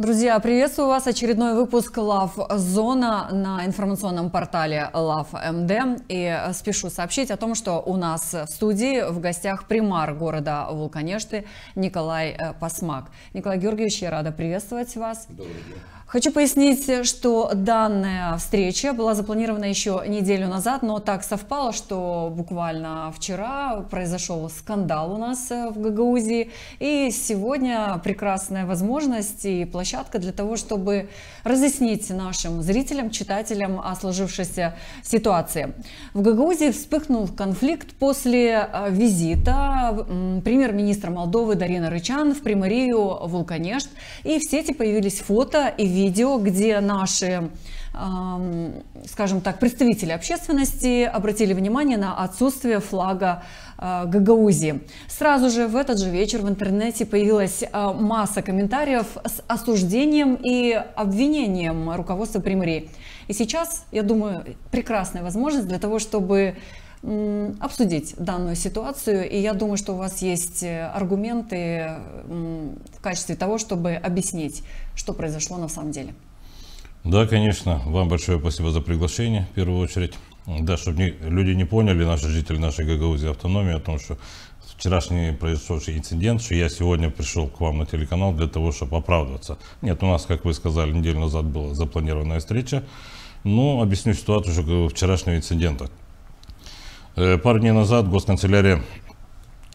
Друзья, приветствую вас. Очередной выпуск Love Зона на информационном портале Love MD. И спешу сообщить о том, что у нас в студии в гостях примар города Вулканешты Николай Пасмак. Николай Георгиевич, я рада приветствовать вас. Добрый день. Хочу пояснить, что данная встреча была запланирована еще неделю назад, но так совпало, что буквально вчера произошел скандал у нас в Гагаузии. И сегодня прекрасная возможность и площадка для того, чтобы разъяснить нашим зрителям, читателям о сложившейся ситуации. В Гагаузии вспыхнул конфликт после визита премьер-министра Молдовы Дарины Рычан в примарию Вулканешт. И в сети появились фото и видео, где наши, скажем так, представители общественности обратили внимание на отсутствие флага Гагаузии. Сразу же в этот же вечер в интернете появилась масса комментариев с осуждением и обвинением руководства примарии. И сейчас, я думаю, прекрасная возможность для того, чтобы обсудить данную ситуацию. И я думаю, что у вас есть аргументы в качестве того, чтобы объяснить, что произошло на самом деле. Да, конечно. Вам большое спасибо за приглашение, в первую очередь. Да, чтобы люди не поняли, наши жители нашей Гагаузии автономии, о том, что вчерашний произошедший инцидент, что я сегодня пришел к вам на телеканал для того, чтобы оправдываться. Нет, у нас, как вы сказали, неделю назад была запланированная встреча. Но объясню ситуацию уже вчерашнего инцидента. Пару дней назад госканцелярия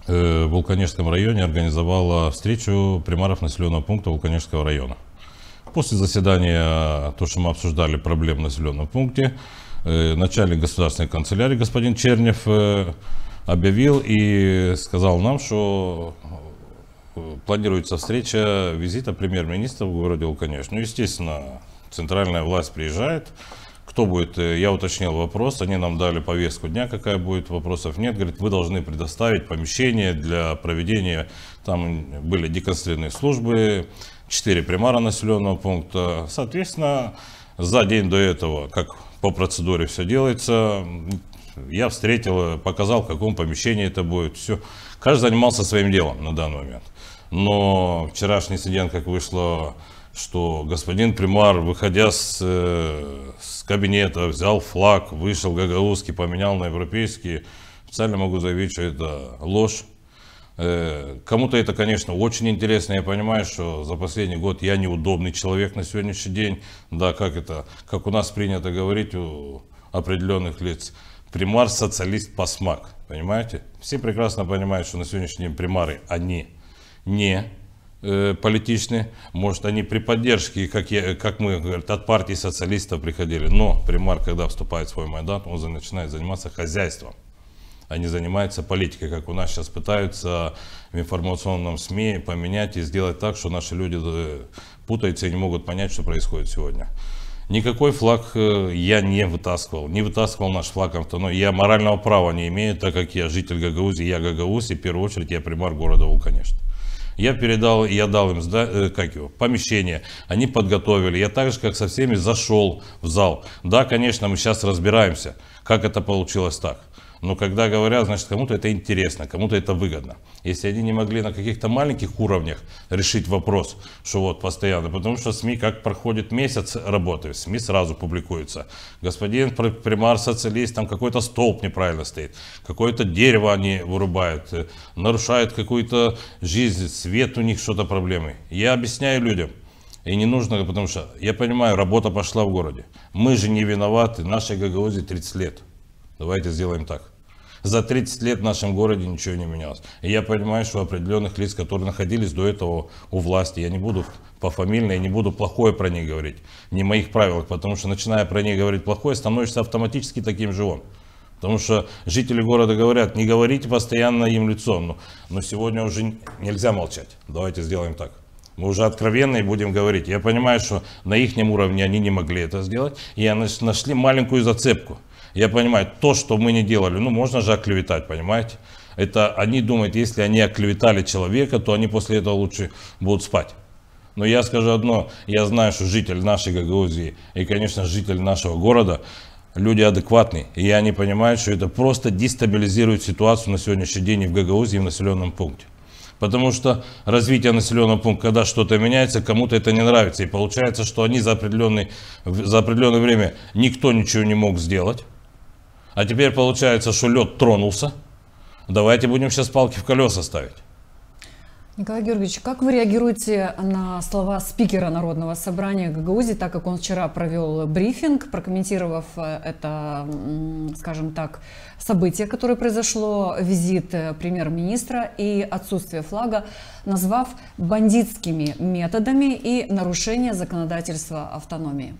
в Вулканешском районе организовала встречу примаров населенного пункта Вулканешского района. После заседания, то, что мы обсуждали проблемы в населенном пункте, начальник государственной канцелярии господин Чернев объявил и сказал нам, что планируется встреча визита премьер-министра в городе Вулканешт. Ну, естественно, центральная власть приезжает. Кто будет, я уточнил вопрос, они нам дали повестку дня, какая будет, вопросов нет. Говорит, вы должны предоставить помещение для проведения, там были деконструированные службы, 4 примара населенного пункта. Соответственно, за день до этого, как по процедуре все делается, я встретил, показал, в каком помещении это будет. Все. Каждый занимался своим делом на данный момент. Но вчерашний инцидент, как вышло, что господин примар, выходя с кабинета, взял флаг, вышел гагаузский, поменял на европейский. Официально могу заявить, что это ложь. Кому-то это, конечно, очень интересно. Я понимаю, что за последний год я неудобный человек на сегодняшний день. Да, как у нас принято говорить у определенных лиц. Примар, социалист, Пасмак. Понимаете? Все прекрасно понимают, что на сегодняшний день примары, они не политичные, может, они при поддержке, как мы, говорят, от партии социалистов приходили, но примар, когда вступает в свой мандат, он начинает заниматься хозяйством, а не занимается политикой, как у нас сейчас пытаются в информационном СМИ поменять и сделать так, что наши люди путаются и не могут понять, что происходит сегодня. Никакой флаг я не вытаскивал наш флаг автономии. Я морального права не имею, так как я житель Гагаузии, я гагаузский, в первую очередь я примар города Вулканешт. Я дал им помещение, они подготовили. Я так же, как со всеми, зашел в зал. Да, конечно, мы сейчас разбираемся, как это получилось так. Но когда говорят, значит, кому-то это интересно, кому-то это выгодно. Если они не могли на каких-то маленьких уровнях решить вопрос, что вот постоянно, потому что СМИ, как проходит месяц работы, СМИ сразу публикуются. Господин примар социалист, там какой-то столб неправильно стоит, какое-то дерево они вырубают, нарушают какую-то жизнь, свет у них что-то проблемы. Я объясняю людям. И не нужно, потому что, я понимаю, работа пошла в городе. Мы же не виноваты, нашей Гагаузии 30 лет. Давайте сделаем так. За 30 лет в нашем городе ничего не менялось. И я понимаю, что определенных лиц, которые находились до этого у власти, я не буду пофамильно, я не буду плохое про них говорить. Не в моих правилах, потому что начиная про них говорить плохое, становишься автоматически таким же он. Потому что жители города говорят, не говорите постоянно им лицом. Но сегодня уже нельзя молчать. Давайте сделаем так. Мы уже откровенно и будем говорить. Я понимаю, что на их уровне они не могли это сделать. И нашли маленькую зацепку. Я понимаю, то, что мы не делали, можно же оклеветать, понимаете? Это они думают, если они оклеветали человека, то они после этого лучше будут спать. Но я скажу одно, я знаю, что житель нашей Гагаузии и, конечно, житель нашего города, люди адекватные. И они понимают, что это просто дестабилизирует ситуацию на сегодняшний день и в Гагаузии, и в населенном пункте. Потому что развитие населенного пункта, когда что-то меняется, кому-то это не нравится. И получается, что они за определенное время никто ничего не мог сделать. А теперь получается, что лед тронулся. Давайте будем сейчас палки в колеса ставить. Николай Георгиевич, как вы реагируете на слова спикера Народного собрания Гагаузии, так как он вчера провел брифинг, прокомментировав это, скажем так, событие, которое произошло, визит премьер-министра и отсутствие флага, назвав бандитскими методами и нарушение законодательства автономии?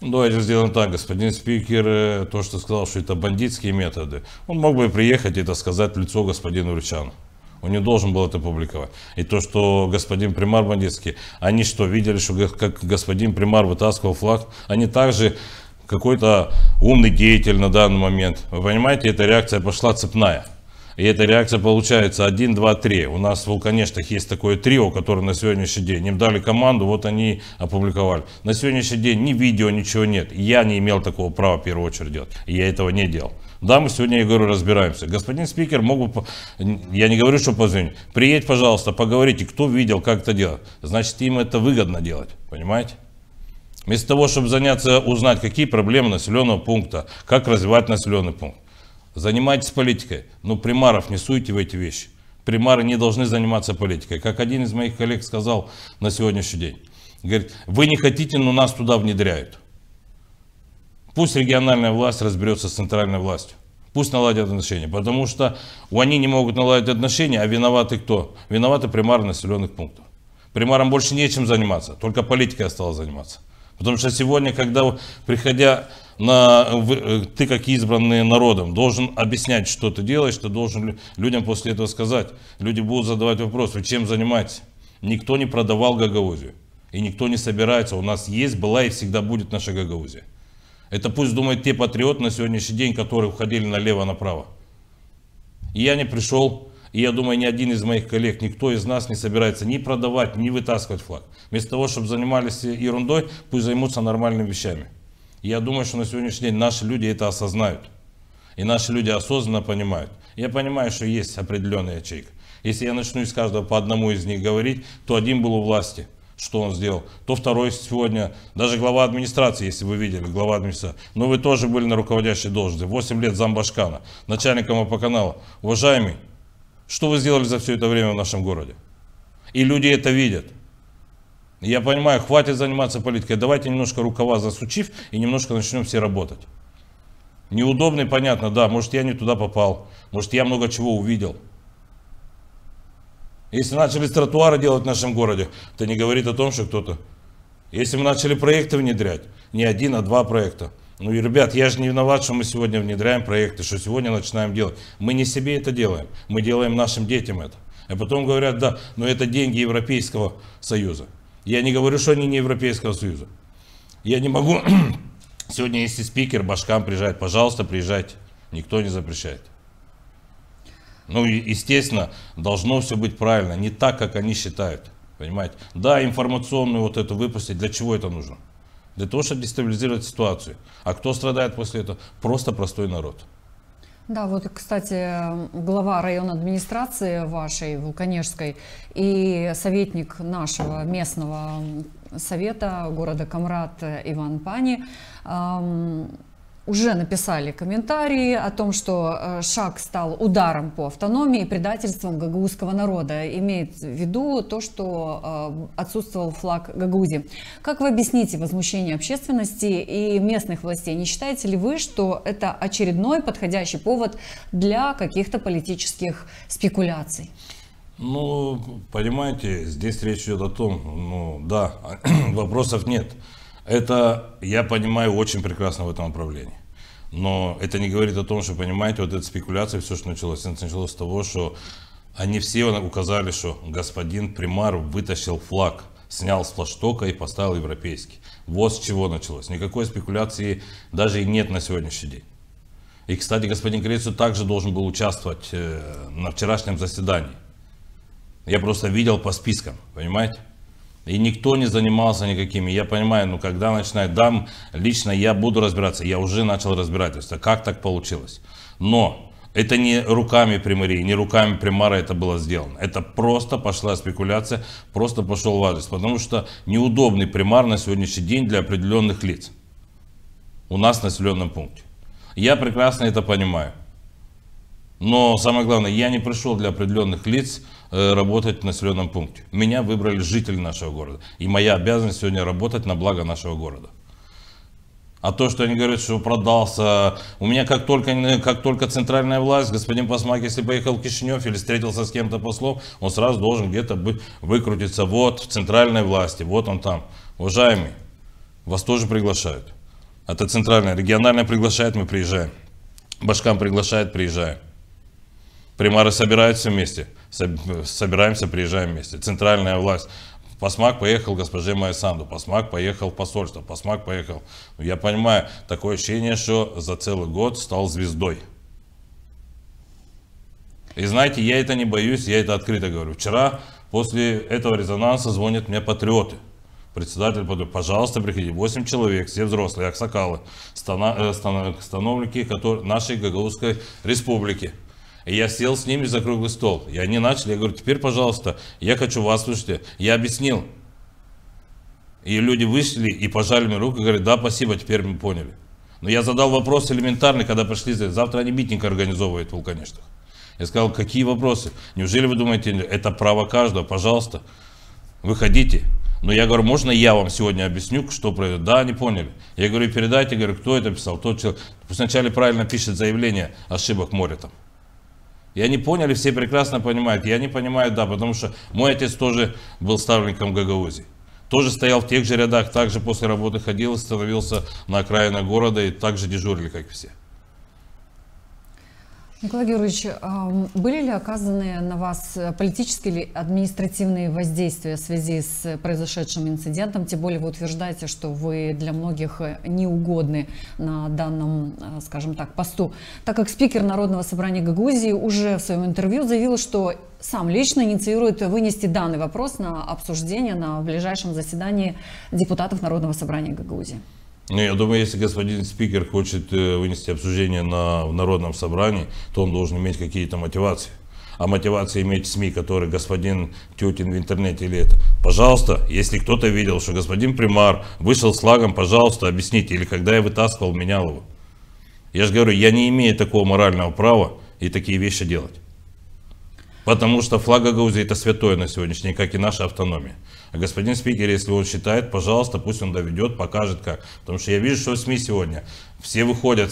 Давайте сделаем так, господин спикер, то, что сказал, что это бандитские методы, он мог бы приехать и это сказать в лицо господину Рычану. Он не должен был это публиковать. И то, что господин примар бандитский, они что, видели, что как господин примар вытаскивал флаг, они также какой-то умный деятель на данный момент. Вы понимаете, эта реакция пошла цепная. И эта реакция получается 1, 2, 3. У нас в Вулканештах есть такое трио, которое на сегодняшний день им дали команду, вот они опубликовали. На сегодняшний день ни видео, ничего нет. Я не имел такого права в первую очередь делать. И я этого не делал. Да, мы сегодня, я говорю, разбираемся. Господин спикер, мог бы, я не говорю, что позвонить. Приедь, пожалуйста, поговорите, кто видел, как это делать. Значит, им это выгодно делать, понимаете? Вместо того, чтобы заняться, узнать, какие проблемы населенного пункта, как развивать населенный пункт. Занимайтесь политикой, но примаров не суйте в эти вещи. Примары не должны заниматься политикой. Как один из моих коллег сказал на сегодняшний день. Говорит, вы не хотите, но нас туда внедряют. Пусть региональная власть разберется с центральной властью. Пусть наладят отношения. Потому что они не могут наладить отношения, а виноваты кто? Виноваты примары населенных пунктов. Примарам больше нечем заниматься, только политикой осталось заниматься. Потому что сегодня, когда, приходя ты как избранный народом, должен объяснять, что ты делаешь, ты должен людям после этого сказать. Люди будут задавать вопрос, вы чем занимаетесь? Никто не продавал Гагаузию. И никто не собирается. У нас есть, была и всегда будет наша Гагаузия. Это пусть думают те патриоты на сегодняшний день, которые уходили налево-направо. И я не пришел, и я думаю, ни один из моих коллег, никто из нас не собирается ни продавать, ни вытаскивать флаг. Вместо того, чтобы занимались ерундой, пусть займутся нормальными вещами. И я думаю, что на сегодняшний день наши люди это осознают. И наши люди осознанно понимают. Я понимаю, что есть определенная ячейка. Если я начну из каждого по одному из них говорить, то один был у власти. Что он сделал, то второй сегодня, даже глава администрации, если вы видели, глава администрации, но вы тоже были на руководящей должности, 8 лет замбашкана, начальником АП-канала. Уважаемый, что вы сделали за все это время в нашем городе? И люди это видят. Я понимаю, хватит заниматься политикой, давайте немножко рукава засучив и немножко начнем все работать. Неудобно и понятно, да, может я не туда попал, может я много чего увидел. Если начали тротуары делать в нашем городе, это не говорит о том, что кто-то... Если мы начали проекты внедрять, не один, а 2 проекта. Ну и, ребят, я же не виноват, что мы сегодня внедряем проекты, что сегодня начинаем делать. Мы не себе это делаем, мы делаем нашим детям это. А потом говорят, да, но это деньги Европейского Союза. Я не говорю, что они не Европейского Союза. Я не могу... Сегодня, если спикер башкам приезжает, пожалуйста, приезжайте. Никто не запрещает. Ну, естественно, должно все быть правильно, не так, как они считают, понимаете. Да, информационную вот эту выпустить, для чего это нужно? Для того, чтобы дестабилизировать ситуацию. А кто страдает после этого? Просто простой народ. Да, вот, кстати, глава районной администрации вашей, Вулканежской, и советник нашего местного совета города Камрат Иван Пани уже написали комментарии о том, что шаг стал ударом по автономии и предательством гагаузского народа. Имеет в виду то, что отсутствовал флаг Гагаузии. Как вы объясните возмущение общественности и местных властей? Не считаете ли вы, что это очередной подходящий повод для каких-то политических спекуляций? Ну, понимаете, здесь речь идет о том, ну да, вопросов нет. Это, я понимаю, очень прекрасно в этом направлении. Но это не говорит о том, что, понимаете, вот эта спекуляция, все, что началось, это началось с того, что они все указали, что господин примар вытащил флаг, снял с флагштока и поставил европейский. Вот с чего началось. Никакой спекуляции даже и нет на сегодняшний день. И, кстати, господин Крецу также должен был участвовать на вчерашнем заседании. Я просто видел по спискам, понимаете? И никто не занимался никакими. Я понимаю, ну когда начинает, да, лично я буду разбираться. Я уже начал разбирательство. Как так получилось? Но Это не руками примарии, не руками примара это было сделано. Это просто пошла спекуляция, просто пошел в адрес. Потому что неудобный примар на сегодняшний день для определенных лиц. У нас в населенном пункте. Я прекрасно это понимаю. Но самое главное, я не пришел для определенных лиц работать в населенном пункте. Меня выбрали жители нашего города. И моя обязанность сегодня работать на благо нашего города. А то, что они говорят, что продался, у меня как только центральная власть, господин Пасмак, если поехал в Кишинев или встретился с кем-то послом, он сразу должен где-то выкрутиться. Вот в центральной власти, вот он там. Уважаемый, вас тоже приглашают. Это центральная, региональная приглашает, мы приезжаем. Башкам приглашает, приезжаем. Примары собираются вместе, собираемся, приезжаем вместе. Центральная власть. Пасмак поехал к госпоже Майсанду, Пасмак поехал в посольство, Пасмак поехал. Я понимаю, такое ощущение, что за целый год стал звездой. И знаете, я это не боюсь, я это открыто говорю. Вчера после этого резонанса звонят мне патриоты. Председатель подумал, пожалуйста, приходи, 8 человек, все взрослые, аксакалы, становники нашей Гагаузской республики. И я сел с ними за круглый стол. И они начали, я говорю, теперь, пожалуйста, я хочу вас слушать. Я объяснил. И люди вышли и пожали мне руку и говорят, да, спасибо, теперь мы поняли. Но я задал вопрос элементарный, когда пришли, завтра они митинг организовывают в Вулканистах. Я сказал, какие вопросы? Неужели вы думаете, это право каждого? Пожалуйста, выходите. Но я говорю, можно я вам сегодня объясню, что произойдет? Да, они поняли. Я говорю, передайте, говорю, кто это писал, тот человек. Пусть вначале правильно пишет заявление, ошибок море там. И они поняли, все прекрасно понимают. И они понимают, да, потому что мой отец тоже был ставленником Гагаузии. Тоже стоял в тех же рядах, также после работы ходил, становился на окраинах города и также дежурили, как и все. Николай Георгиевич, были ли оказаны на вас политические или административные воздействия в связи с произошедшим инцидентом? Тем более вы утверждаете, что вы для многих неугодны на данном, скажем так, посту. Так как спикер Народного собрания Гагаузии уже в своем интервью заявил, что сам лично инициирует вынести данный вопрос на обсуждение на ближайшем заседании депутатов Народного собрания Гагаузии. Ну, я думаю, если господин спикер хочет вынести обсуждение в Народном собрании, то он должен иметь какие-то мотивации. А мотивация иметь СМИ, который господин Тютин в интернете или это. Пожалуйста, если кто-то видел, что господин примар вышел с флагом, пожалуйста, объясните. Или когда я вытаскивал, менял его. Я же говорю, я не имею такого морального права и такие вещи делать. Потому что флаг Гагаузии это святое на сегодняшний день, как и наша автономия. А господин спикер, если он считает, пожалуйста, пусть он доведет, покажет как. Потому что я вижу, что в СМИ сегодня все выходят,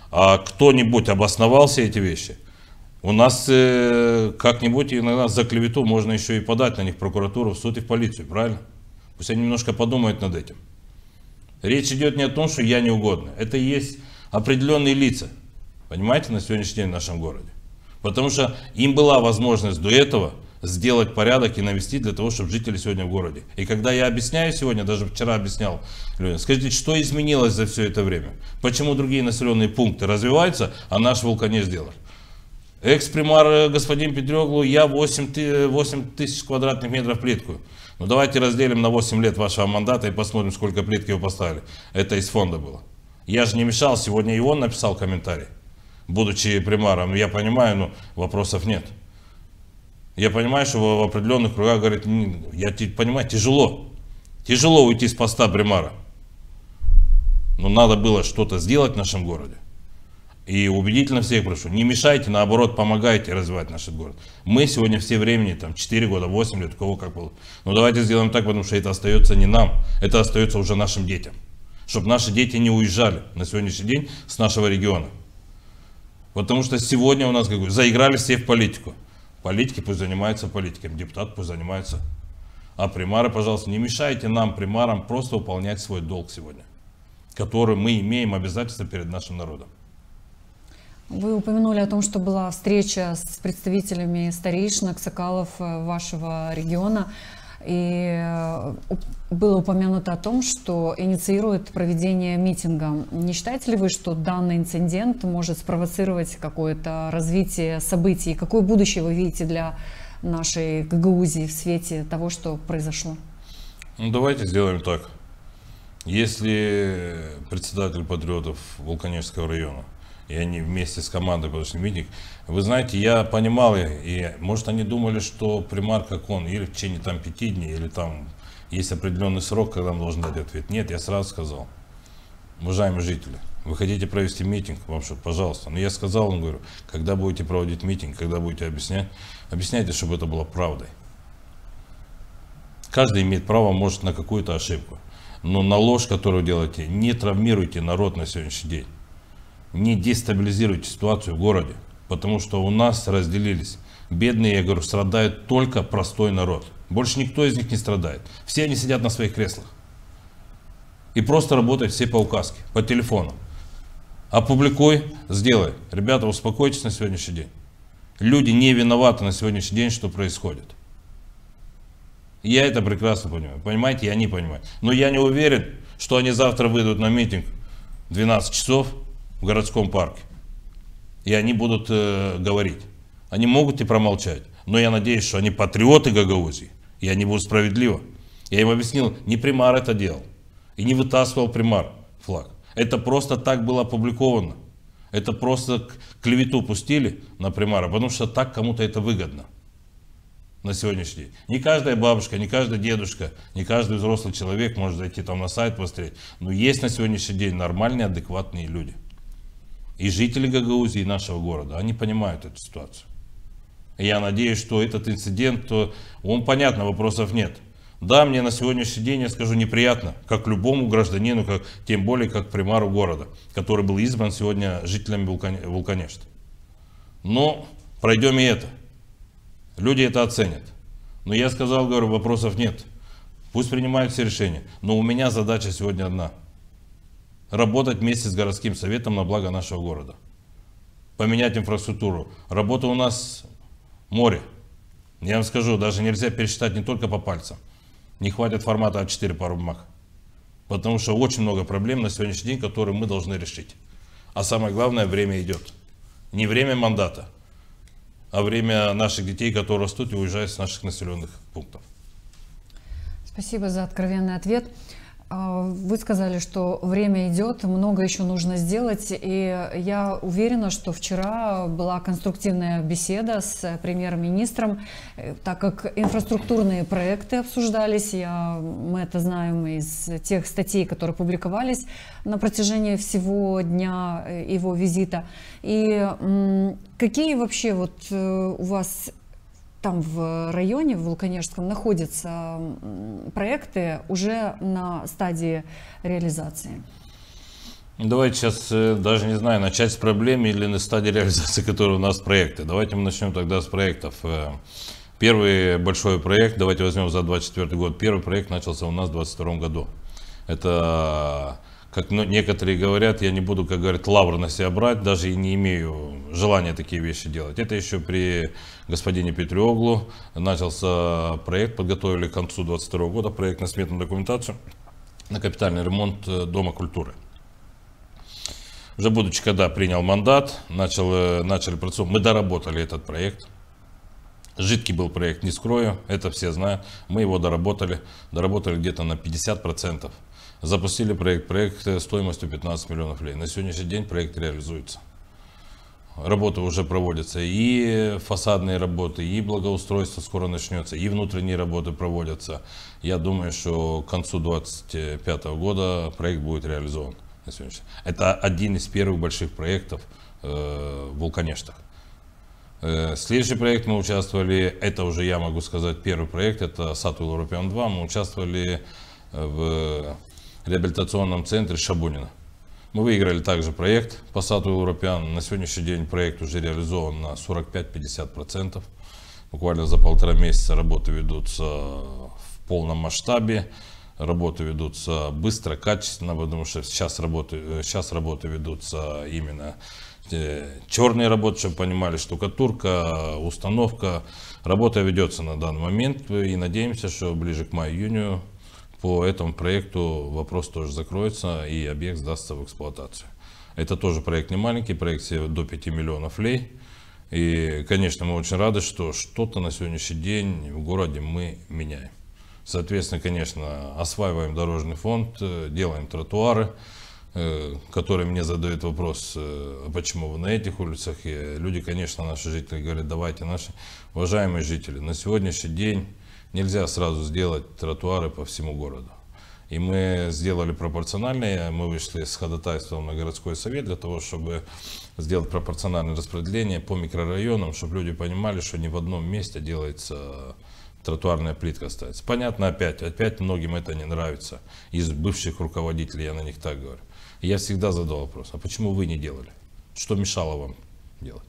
а кто-нибудь обосновал все эти вещи. У нас как-нибудь иногда за клевету можно еще и подать на них в прокуратуру, в суд и в полицию, правильно? Пусть они немножко подумают над этим. Речь идет не о том, что я неугодный. Это есть определенные лица, понимаете, на сегодняшний день в нашем городе. Потому что им была возможность до этого сделать порядок и навести для того, чтобы жители сегодня в городе. И когда я объясняю сегодня, даже вчера объяснял людям, скажите, что изменилось за все это время? Почему другие населенные пункты развиваются, а наш Вулкан не сделал? Экс-примар господин Петрёглу, я 8 тысяч квадратных метров плитку. Ну давайте разделим на 8 лет вашего мандата и посмотрим, сколько плитки вы поставили. Это из фонда было. Я же не мешал, сегодня и он написал комментарий. Будучи примаром, я понимаю, но вопросов нет. Я понимаю, что в определенных кругах говорит, я понимаю, тяжело уйти с поста примара. Но надо было что-то сделать в нашем городе. И убедительно всех прошу, не мешайте, наоборот, помогайте развивать наш город. Мы сегодня все времени, там, 4 года, 8 лет, у кого как было. Но давайте сделаем так, потому что это остается не нам, это остается уже нашим детям. Чтобы наши дети не уезжали на сегодняшний день с нашего региона. Потому что сегодня у нас заиграли все в политику. Политики пусть занимаются политикой, депутат пусть занимается. А примары, пожалуйста, не мешайте нам, примарам, просто выполнять свой долг сегодня, который мы имеем обязательства перед нашим народом. Вы упомянули о том, что была встреча с представителями старейшин, аксакалов вашего региона. И было упомянуто о том, что инициирует проведение митинга. Не считаете ли вы, что данный инцидент может спровоцировать какое-то развитие событий? Какое будущее вы видите для нашей Гагаузии в свете того, что произошло? Ну, давайте сделаем так. Если председатель патриотов Вулканического района и они вместе с командой подошли на митинг. Вы знаете, я понимал, и может они думали, что примар как он, или в течение там 5 дней, или там есть определенный срок, когда он должен дать ответ. Нет, я сразу сказал, уважаемые жители, вы хотите провести митинг, вам что, пожалуйста. Но я сказал, он говорю, когда будете проводить митинг, когда будете объяснять, объясняйте, чтобы это было правдой. Каждый имеет право, может, на какую-то ошибку. Но на ложь, которую делаете, не травмируйте народ на сегодняшний день. Не дестабилизируйте ситуацию в городе. Потому что у нас разделились. Бедные, я говорю, страдает только простой народ. Больше никто из них не страдает. Все они сидят на своих креслах. И просто работают все по указке, по телефону. Опубликуй, сделай. Ребята, успокойтесь на сегодняшний день. Люди не виноваты на сегодняшний день, что происходит. Я это прекрасно понимаю. Понимаете, я не понимаю. Но я не уверен, что они завтра выйдут на митинг в 12 часов в городском парке. И они будут говорить. Они могут и промолчать. Но я надеюсь, что они патриоты Гагаузии. И они будут справедливы. Я им объяснил, не примар это делал. И не вытаскивал примар флаг. Это просто так было опубликовано. Это просто клевету пустили на примара, потому что так кому-то это выгодно. На сегодняшний день. Не каждая бабушка, не каждый дедушка, не каждый взрослый человек может зайти там на сайт посмотреть. Но есть на сегодняшний день нормальные, адекватные люди. И жители Гагаузии, и нашего города, они понимают эту ситуацию. И я надеюсь, что этот инцидент, он понятно, вопросов нет. Да, мне на сегодняшний день, я скажу, неприятно, как любому гражданину, как, тем более как примару города, который был избран сегодня жителями Вулканешта. Но пройдем и это. Люди это оценят. Но я сказал, говорю, вопросов нет. Пусть принимают все решения. Но у меня задача сегодня одна. Работать вместе с городским советом на благо нашего города. Поменять инфраструктуру. Работа у нас море. Я вам скажу, даже нельзя пересчитать не только по пальцам. Не хватит формата А4 пару бумаг. Потому что очень много проблем на сегодняшний день, которые мы должны решить. А самое главное, время идет. Не время мандата, а время наших детей, которые растут и уезжают с наших населенных пунктов. Спасибо за откровенный ответ. Вы сказали, что время идет, много еще нужно сделать, и я уверена, что вчера была конструктивная беседа с премьер-министром, так как инфраструктурные проекты обсуждались, мы это знаем из тех статей, которые публиковались на протяжении всего дня его визита. И какие вообще вот у вас там в районе, в Вулканешском, находятся проекты уже на стадии реализации? Давайте сейчас, даже не знаю, начать с проблем или на стадии реализации, которые у нас проекты. Давайте мы начнем тогда с проектов. Первый большой проект, давайте возьмем за 2024 год. Первый проект начался у нас в 2022 году. Это, как некоторые говорят, я не буду, как говорят, лавр на себя брать, даже и не имею желания такие вещи делать. Это еще при господине Петриоглу начался проект, подготовили к концу 2022 года проектно-сметную документацию на капитальный ремонт Дома культуры. Уже будучи, когда принял мандат, начали процесс, мы доработали этот проект. Жидкий был проект, не скрою, это все знают. Мы его доработали где-то на 50%. Запустили проект стоимостью 15 миллионов лей. На сегодняшний день проект реализуется. Работы уже проводятся, и фасадные работы, и благоустройство скоро начнется, и внутренние работы проводятся. Я думаю, что к концу 2025 года проект будет реализован. На сегодняшний день. Это один из первых больших проектов в Вулканештах. Следующий проект мы участвовали, это уже я могу сказать первый проект, это Сатуил Европеан 2. Мы участвовали в реабилитационном центре Шабунина. Мы выиграли также проект по Сатуил Европеан. На сегодняшний день проект уже реализован на 45-50%. Буквально за 1,5 месяца работы ведутся в полном масштабе. Работы ведутся быстро, качественно, потому что сейчас работы ведутся именно черные работы, чтобы понимали, штукатурка, установка. Работа ведется на данный момент, и надеемся, что ближе к маю-июню по этому проекту вопрос тоже закроется и объект сдастся в эксплуатацию. Это тоже проект не маленький, проект до 5 миллионов лей. И, конечно, мы очень рады, что что-то на сегодняшний день в городе мы меняем. Соответственно, конечно, осваиваем дорожный фонд, делаем тротуары, которые мне задают вопрос, почему вы на этих улицах. И люди, конечно, наши жители говорят, давайте, наши уважаемые жители, на сегодняшний день нельзя сразу сделать тротуары по всему городу. И мы сделали пропорциональные, мы вышли с ходатайством на городской совет для того, чтобы сделать пропорциональное распределение по микрорайонам, чтобы люди понимали, что не в одном месте делается тротуарная плитка ставится. Понятно, опять многим это не нравится. Из бывших руководителей я на них так говорю. И я всегда задал вопрос, а почему вы не делали? Что мешало вам делать?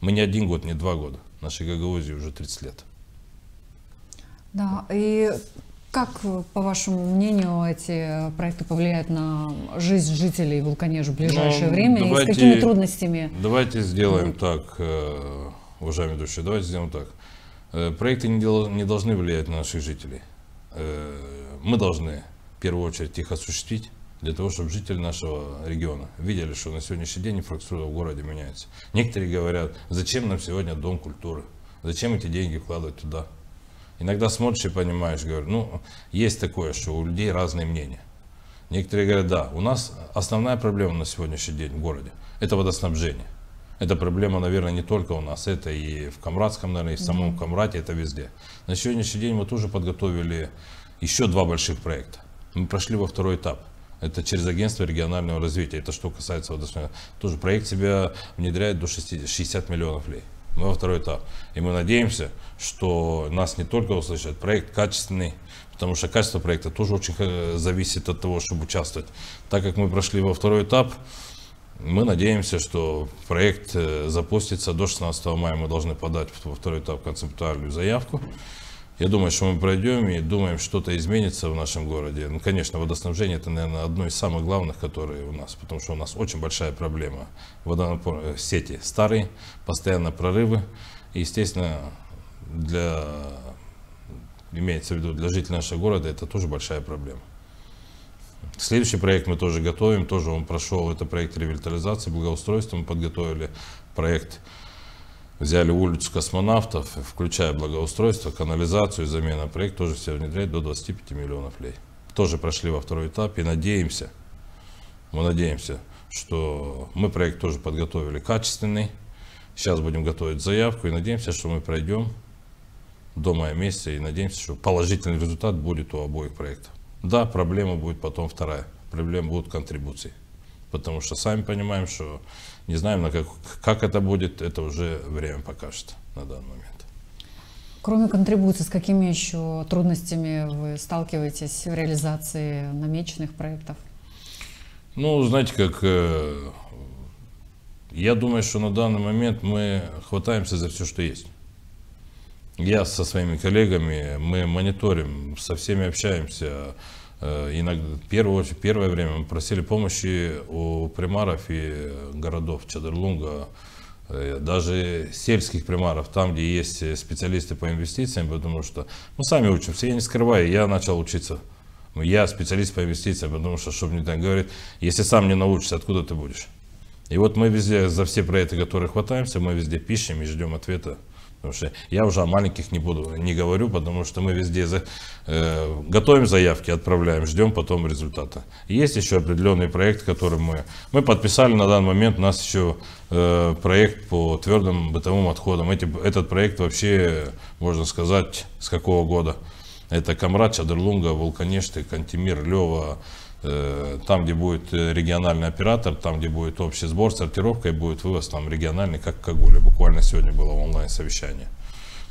Мы не 1 год, не 2 года. Нашей Гагаузии уже 30 лет. Да, и как, по вашему мнению, эти проекты повлияют на жизнь жителей Вулканеш в ближайшее время? И с какими трудностями? Давайте сделаем так, уважаемые души, давайте сделаем так. Проекты не должны влиять на наших жителей. Мы должны, в первую очередь, их осуществить, для того, чтобы жители нашего региона видели, что на сегодняшний день инфраструктура в городе меняется. Некоторые говорят, зачем нам сегодня Дом культуры? Зачем эти деньги вкладывать туда? Иногда смотришь и понимаешь, говорю, ну, есть такое, что у людей разные мнения. Некоторые говорят, да, у нас основная проблема на сегодняшний день в городе – это водоснабжение. Эта проблема, наверное, не только у нас, это и в Камрадском, наверное, и в самом Камрате, это везде. На сегодняшний день мы тоже подготовили еще 2 больших проекта. Мы прошли во 2-й этап. Это через агентство регионального развития. Это что касается водоснабжения. Тоже проект себя внедряет до 60 миллионов лей. Мы во 2-й этап. И мы надеемся, что нас не только услышат, проект качественный, потому что качество проекта тоже очень зависит от того, чтобы участвовать. Так как мы прошли во 2-й этап, мы надеемся, что проект запустится до 16 мая. Мы должны подать во 2-й этап концептуальную заявку. Я думаю, что мы пройдем и думаем, что-то изменится в нашем городе. Ну, конечно, водоснабжение – это, наверное, одно из самых главных, которые у нас, потому что у нас очень большая проблема. Сети старые, постоянно прорывы. И, естественно, имеется в виду, для жителей нашего города это тоже большая проблема. Следующий проект мы тоже готовим, тоже он прошел, это проект ревитализации, благоустройства. Мы подготовили проект. Взяли улицу Космонавтов, включая благоустройство, канализацию, замена. Проект тоже все внедряет до 25 миллионов лей. Тоже прошли во 2-й этап и надеемся, что мы проект тоже подготовили качественный. Сейчас будем готовить заявку и надеемся, что мы пройдем до мая месяца и надеемся, что положительный результат будет у обоих проектов. Да, проблема будет потом вторая. Проблема будут контрибуции. Потому что сами понимаем, что не знаем, как это будет, это уже время покажет на данный момент. Кроме контрибуций, с какими еще трудностями вы сталкиваетесь в реализации намеченных проектов? Ну, знаете, я думаю, что на данный момент мы хватаемся за все, что есть. Я со своими коллегами, мы мониторим, со всеми общаемся. Иногда, первое время мы просили помощи у примаров и городов Чадырлунга, даже сельских примаров, там, где есть специалисты по инвестициям, потому что мы сами учимся, я не скрываю, я начал учиться. Я специалист по инвестициям, потому что, чтобы не так говорить, если сам не научишься, откуда ты будешь? И вот мы везде, за все проекты, которые хватаемся, мы везде пишем и ждем ответа. Потому что я уже о маленьких не говорю, потому что мы везде готовим заявки, отправляем, ждем потом результата. Есть еще определенный проект, который мы подписали на данный момент. У нас еще проект по твердым бытовым отходам. Этот проект вообще, можно сказать, с какого года? Это Камрад, Чадырлунга, Вулканешты, Кантемир, Лева. Там, где будет региональный оператор, там, где будет общий сбор, сортировка и будет вывоз там региональный, как в Кагуле. Буквально сегодня было онлайн-совещание.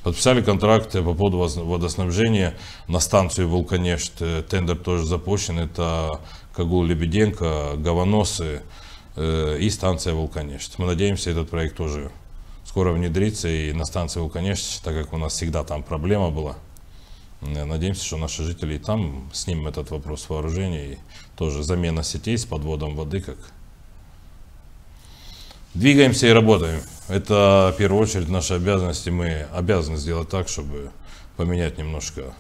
Подписали контракт по поводу водоснабжения на станцию Вулканешт. Тендер тоже запущен. Это Кагул-Лебеденко, Гаваносы и станция Вулканешт. Мы надеемся, этот проект тоже скоро внедрится. И на станции Вулканешт, так как у нас всегда там проблема была, надеемся, что наши жители и там снимем этот вопрос вооружения. И тоже замена сетей с подводом воды. Как двигаемся и работаем. Это в первую очередь наши обязанности. Мы обязаны сделать так, чтобы поменять немножко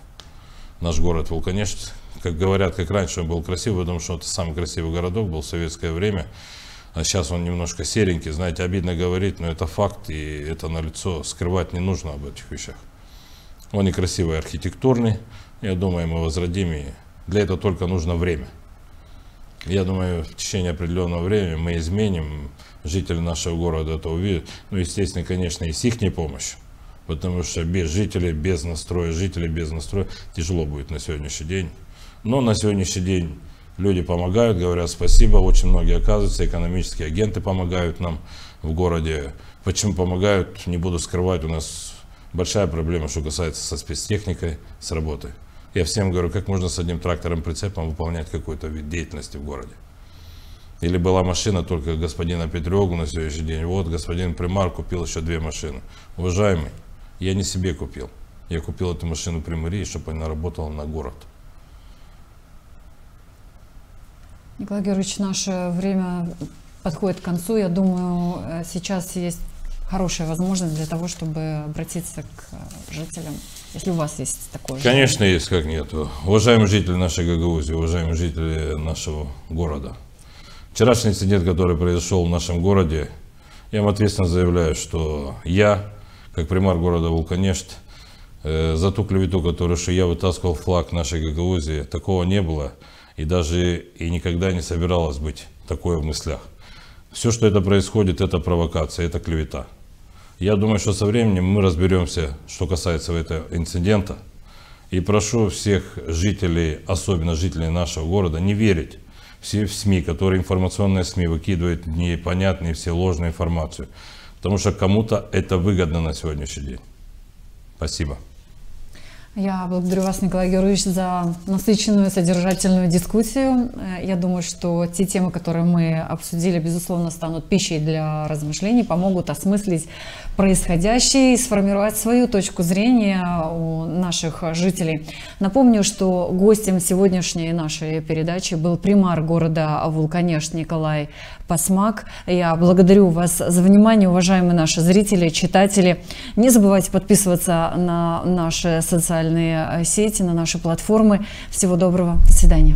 наш город Вулканешт. Как говорят, как раньше он был красивый, потому что это самый красивый городок был в советское время. А сейчас он немножко серенький. Знаете, обидно говорить, но это факт, и это налицо. Скрывать не нужно об этих вещах. Он и красивый, архитектурный. Я думаю, мы возродим, и для этого только нужно время. Я думаю, в течение определенного времени мы изменим, жители нашего города это увидят. Ну, естественно, конечно, и с их помощью. Потому что без жителей, без настроя, тяжело будет на сегодняшний день. Но на сегодняшний день люди помогают, говорят спасибо. Очень многие, оказывается, экономические агенты помогают нам в городе. Почему помогают, не буду скрывать, у нас большая проблема, что касается со спецтехникой, с работой. Я всем говорю, как можно с одним трактором-прицепом выполнять какой-то вид деятельности в городе. Или была машина только господина Петрёгу на сегодняшний день. Вот господин примар купил еще 2 машины. Уважаемый, я не себе купил. Я купил эту машину при мэрии, чтобы она работала на город. Николай Георгиевич, наше время подходит к концу. Я думаю, сейчас есть хорошая возможность для того, чтобы обратиться к жителям, если у вас есть такое желание. Конечно, есть, как нет. Уважаемые жители нашей Гагаузии, уважаемые жители нашего города. Вчерашний инцидент, который произошел в нашем городе, я вам ответственно заявляю, что я, как примар города Вулканешт, за ту клевету, которую что я вытаскивал флаг нашей Гагаузии, такого не было и даже и никогда не собиралось быть такое в мыслях. Все, что это происходит, это провокация, это клевета. Я думаю, что со временем мы разберемся, что касается этого инцидента. И прошу всех жителей, особенно жителей нашего города, не верить в СМИ, которые информационные СМИ выкидывают непонятные, все ложную информацию. Потому что кому-то это выгодно на сегодняшний день. Спасибо. Я благодарю вас, Николай Георгиевич, за насыщенную, содержательную дискуссию. Я думаю, что те темы, которые мы обсудили, безусловно, станут пищей для размышлений, помогут осмыслить происходящее и сформировать свою точку зрения у наших жителей. Напомню, что гостем сегодняшней нашей передачи был примар города Вулканешт Николай Пасмак. Я благодарю вас за внимание, уважаемые наши зрители, читатели. Не забывайте подписываться на наши социальные сети, на наши платформы. Всего доброго. До свидания.